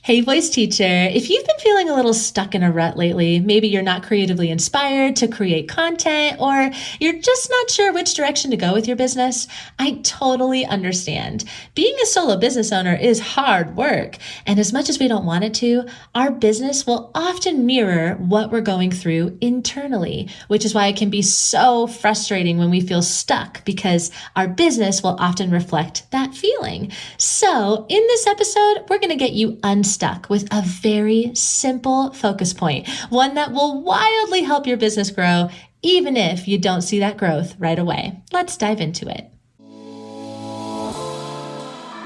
Hey, voice teacher, if you've been feeling a little stuck in a rut lately, maybe you're not creatively inspired to create content, or you're just not sure which direction to go with your business, I totally understand. Being a solo business owner is hard work, and as much as we don't want it to, our business will often mirror what we're going through internally, which is why it can be so frustrating when we feel stuck, because our business will often reflect that feeling. So in this episode, we're going to get you unstuck with a very simple focus point, one that will wildly help your business grow, even if you don't see that growth right away. Let's dive into it.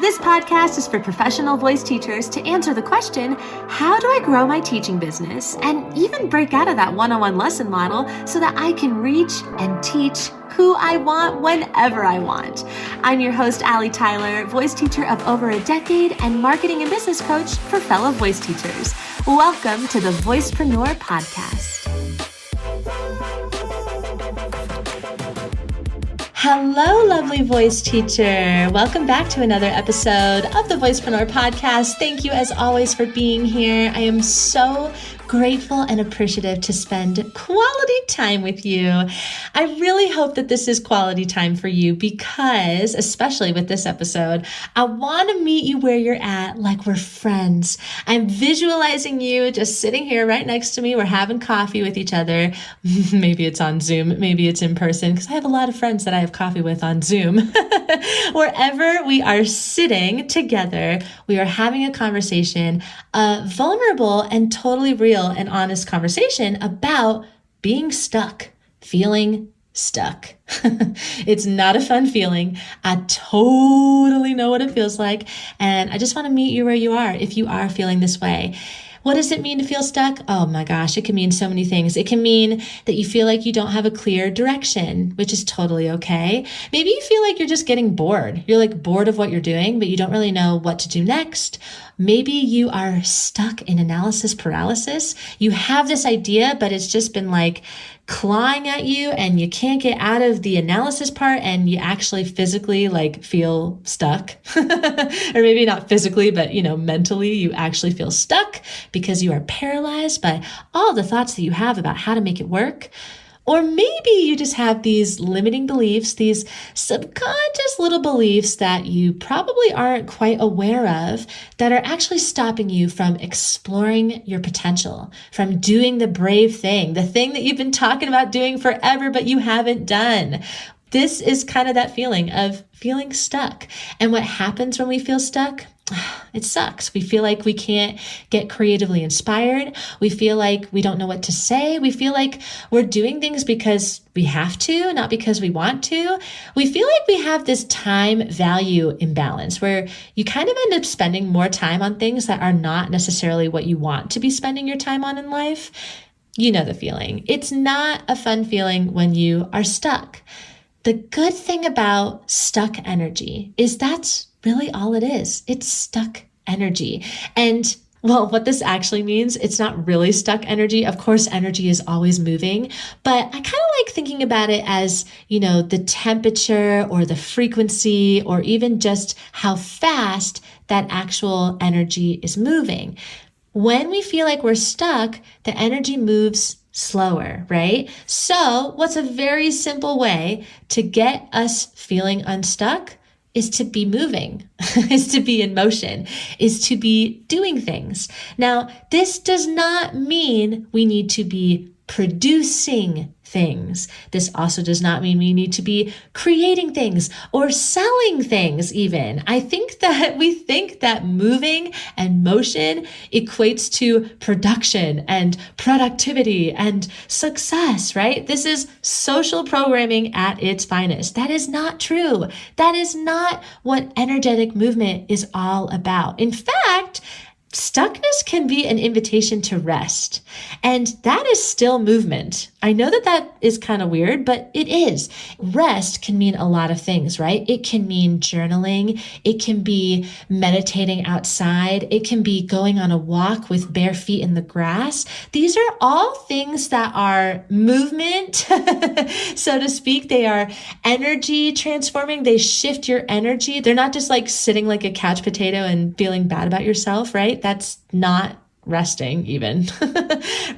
This podcast is for professional voice teachers to answer the question, how do I grow my teaching business and even break out of that one-on-one lesson model so that I can reach and teach who I want whenever I want. I'm your host, Allie Tyler, voice teacher of over a decade and marketing and business coach for fellow voice teachers. Welcome to the Voicepreneur Podcast. Hello, lovely voice teacher. Welcome back to another episode of the Voicepreneur Podcast. Thank you as always for being here. I am so grateful and appreciative to spend quality time with you. I really hope that this is quality time for you because, especially with this episode, I want to meet you where you're at like we're friends. I'm visualizing you just sitting here right next to me. We're having coffee with each other. Maybe it's on Zoom, maybe it's in person, because I have a lot of friends that I have coffee with on Zoom. Wherever we are sitting together, we are having a conversation, a vulnerable and totally real and honest conversation about being stuck, feeling stuck. It's not a fun feeling. I totally know what it feels like. And I just want to meet you where you are if you are feeling this way. What does it mean to feel stuck? Oh my gosh, it can mean so many things. It can mean that you feel like you don't have a clear direction, which is totally okay. Maybe you feel like you're just getting bored. You're like bored of what you're doing, but you don't really know what to do next. Maybe you are stuck in analysis paralysis. You have this idea, but it's just been like clawing at you and you can't get out of the analysis part and you actually physically like feel stuck. Or maybe not physically, but mentally you actually feel stuck because you are paralyzed by all the thoughts that you have about how to make it work. Or maybe you just have these limiting beliefs, these subconscious little beliefs that you probably aren't quite aware of that are actually stopping you from exploring your potential, from doing the brave thing, the thing that you've been talking about doing forever, but you haven't done. This is kind of that feeling of feeling stuck. And what happens when we feel stuck? It sucks. We feel like we can't get creatively inspired. We feel like we don't know what to say. We feel like we're doing things because we have to, not because we want to. We feel like we have this time value imbalance where you kind of end up spending more time on things that are not necessarily what you want to be spending your time on in life. You know the feeling. It's not a fun feeling when you are stuck. The good thing about stuck energy is that's really all it is. It's stuck energy. And well, what this actually means, it's not really stuck energy. Of course, energy is always moving, but I kind of like thinking about it as, the temperature or the frequency or even just how fast that actual energy is moving. When we feel like we're stuck, the energy moves slower, right? So what's a very simple way to get us feeling unstuck is to be moving, is to be in motion, is to be doing things. Now, this does not mean we need to be producing things. This also does not mean we need to be creating things or selling things even. I think that we think that moving and motion equates to production and productivity and success, right? This is social programming at its finest. That is not true. That is not what energetic movement is all about. In fact, stuckness can be an invitation to rest, and that is still movement. I know that is kind of weird, but it is. Rest can mean a lot of things, right? It can mean journaling. It can be meditating outside. It can be going on a walk with bare feet in the grass. These are all things that are movement, so to speak. They are energy transforming. They shift your energy. They're not just like sitting like a couch potato and feeling bad about yourself, right? That's not resting even.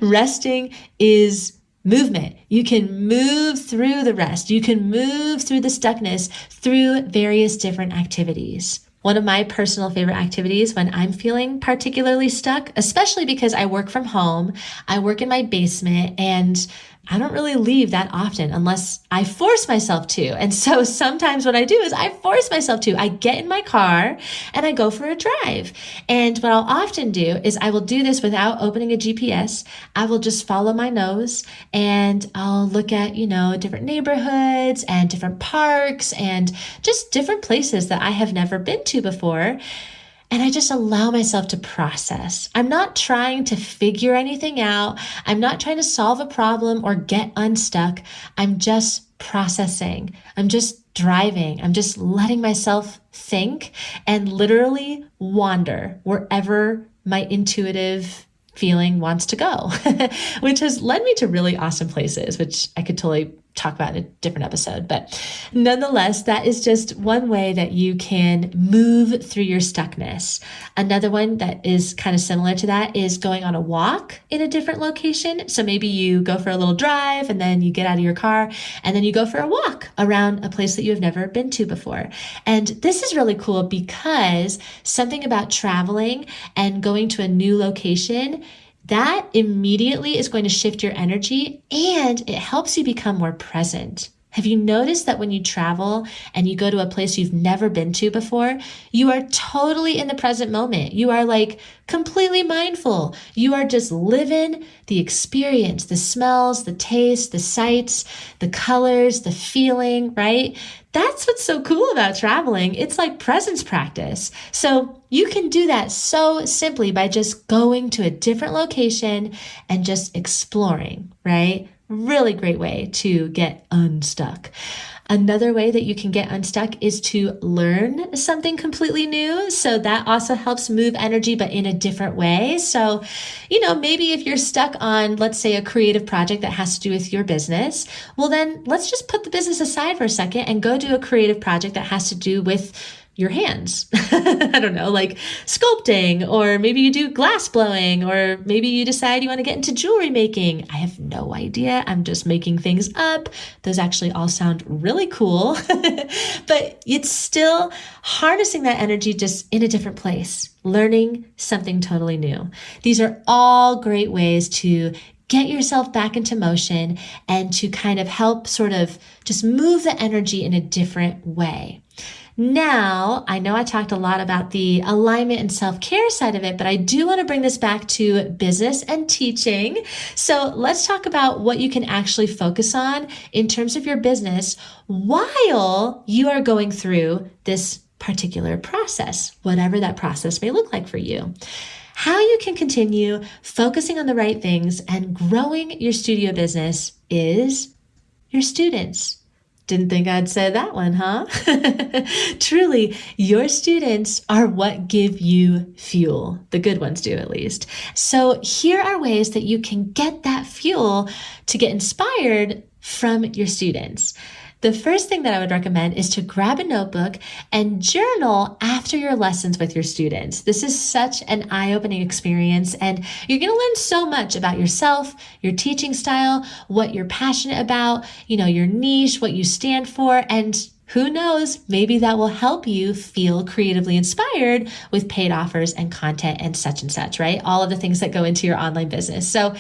Resting is movement. You can move through the rest. You can move through the stuckness through various different activities. One of my personal favorite activities when I'm feeling particularly stuck, especially because I work from home, I work in my basement, and I don't really leave that often unless I force myself to. And so sometimes what I do is I force myself to. I get in my car and I go for a drive. And what I'll often do is I will do this without opening a GPS. I will just follow my nose and I'll look at, different neighborhoods and different parks and just different places that I have never been to before. And I just allow myself to process. I'm not trying to figure anything out. I'm not trying to solve a problem or get unstuck. I'm just processing. I'm just driving. I'm just letting myself think and literally wander wherever my intuitive feeling wants to go, which has led me to really awesome places, which I could totally talk about in a different episode. But nonetheless, that is just one way that you can move through your stuckness. Another one that is kind of similar to that is going on a walk in a different location. So maybe you go for a little drive and then you get out of your car and then you go for a walk around a place that you have never been to before. And this is really cool because something about traveling and going to a new location, that immediately is going to shift your energy and it helps you become more present. Have you noticed that when you travel and you go to a place you've never been to before, you are totally in the present moment. You are like completely mindful. You are just living the experience, the smells, the taste, the sights, the colors, the feeling, right? That's what's so cool about traveling. It's like presence practice. So you can do that so simply by just going to a different location and just exploring, right? Really great way to get unstuck. Another way that you can get unstuck is to learn something completely new. So that also helps move energy, but in a different way. So, maybe if you're stuck on, let's say, a creative project that has to do with your business, well, then let's just put the business aside for a second and go do a creative project that has to do with your hands. I don't know, like sculpting, or maybe you do glass blowing, or maybe you decide you want to get into jewelry making. I have no idea. I'm just making things up. Those actually all sound really cool, but it's still harnessing that energy just in a different place, learning something totally new. These are all great ways to get yourself back into motion and to kind of help sort of just move the energy in a different way. Now, I know I talked a lot about the alignment and self-care side of it, but I do want to bring this back to business and teaching. So let's talk about what you can actually focus on in terms of your business while you are going through this particular process, whatever that process may look like for you. How you can continue focusing on the right things and growing your studio business is your students. Didn't think I'd say that one, huh? Truly, your students are what give you fuel. The good ones do, at least. So here are ways that you can get that fuel to get inspired from your students. The first thing that I would recommend is to grab a notebook and journal after your lessons with your students. This is such an eye-opening experience, and you're going to learn so much about yourself, your teaching style, what you're passionate about, your niche, what you stand for, and who knows, maybe that will help you feel creatively inspired with paid offers and content and such, right? All of the things that go into your online business. So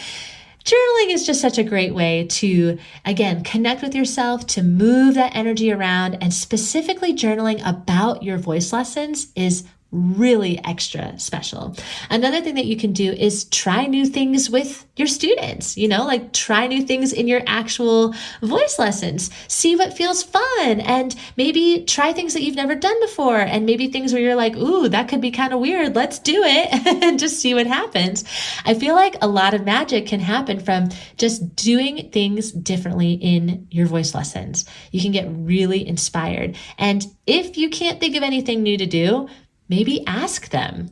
journaling is just such a great way to, again, connect with yourself, to move that energy around, and specifically journaling about your voice lessons is really extra special. Another thing that you can do is try new things with your students, like try new things in your actual voice lessons, see what feels fun, and maybe try things that you've never done before, and maybe things where you're like, ooh, that could be kind of weird. Let's do it and just see what happens. I feel like a lot of magic can happen from just doing things differently in your voice lessons. You can get really inspired. And if you can't think of anything new to do, maybe ask them.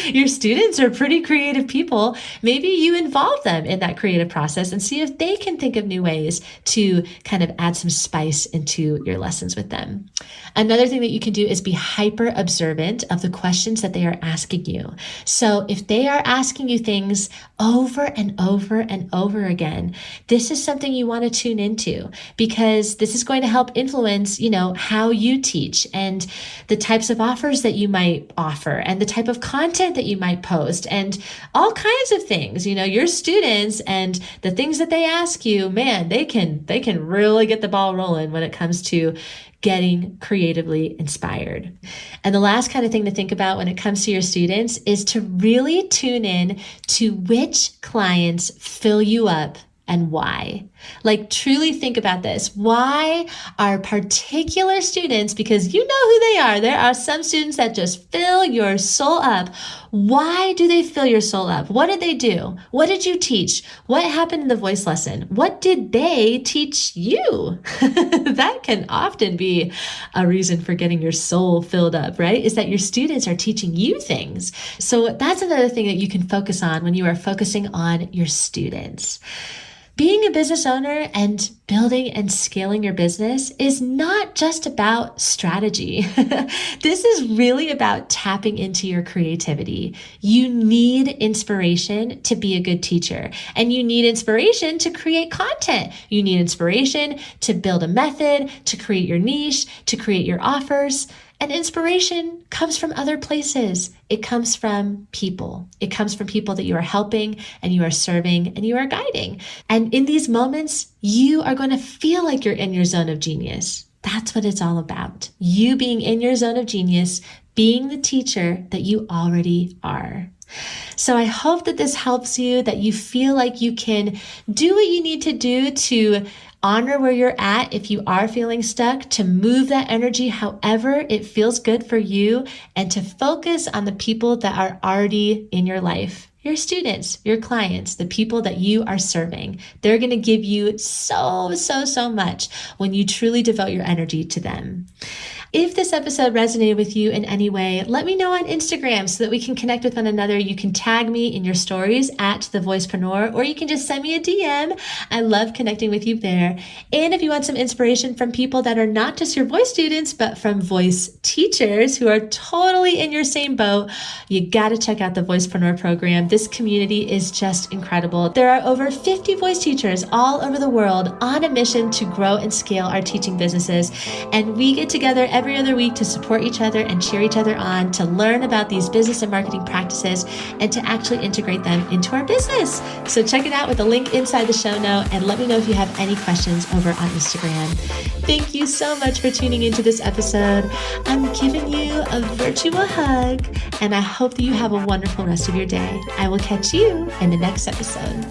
Your students are pretty creative people. Maybe you involve them in that creative process and see if they can think of new ways to kind of add some spice into your lessons with them. Another thing that you can do is be hyper observant of the questions that they are asking you. So if they are asking you things over and over and over again, this is something you want to tune into, because this is going to help influence, how you teach and the types of offers that you might offer and the type of content that you might post and all kinds of things. Your students and the things that they ask you, man, they can really get the ball rolling when it comes to getting creatively inspired. And the last kind of thing to think about when it comes to your students is to really tune in to which clients fill you up and why. Like, truly think about this. Why are particular students, because you know who they are, there are some students that just fill your soul up. Why do they fill your soul up? What did they do? What did you teach? What happened in the voice lesson? What did they teach you? That can often be a reason for getting your soul filled up, right? Is that your students are teaching you things. So that's another thing that you can focus on when you are focusing on your students. Being a business owner and building and scaling your business is not just about strategy. This is really about tapping into your creativity. You need inspiration to be a good teacher, and you need inspiration to create content. You need inspiration to build a method, to create your niche, to create your offers. And inspiration comes from other places. It comes from people. It comes from people that you are helping and you are serving and you are guiding. And in these moments, you are going to feel like you're in your zone of genius. That's what it's all about. You being in your zone of genius, being the teacher that you already are. So I hope that this helps you, that you feel like you can do what you need to do to honor where you're at if you are feeling stuck, to move that energy however it feels good for you, and to focus on the people that are already in your life. Your students, your clients, the people that you are serving. They're going to give you so much when you truly devote your energy to them. If this episode resonated with you in any way, let me know on Instagram so that we can connect with one another. You can tag me in your stories at The Voicepreneur, or you can just send me a DM. I love connecting with you there. And if you want some inspiration from people that are not just your voice students, but from voice teachers who are totally in your same boat, you got to check out the Voicepreneur program. This community is just incredible. There are over 50 voice teachers all over the world on a mission to grow and scale our teaching businesses. And we get together every other week to support each other and cheer each other on, to learn about these business and marketing practices and to actually integrate them into our business. So check it out with the link inside the show note, and let me know if you have any questions over on Instagram. Thank you so much for tuning into this episode. I'm giving you a virtual hug, and I hope that you have a wonderful rest of your day. I will catch you in the next episode.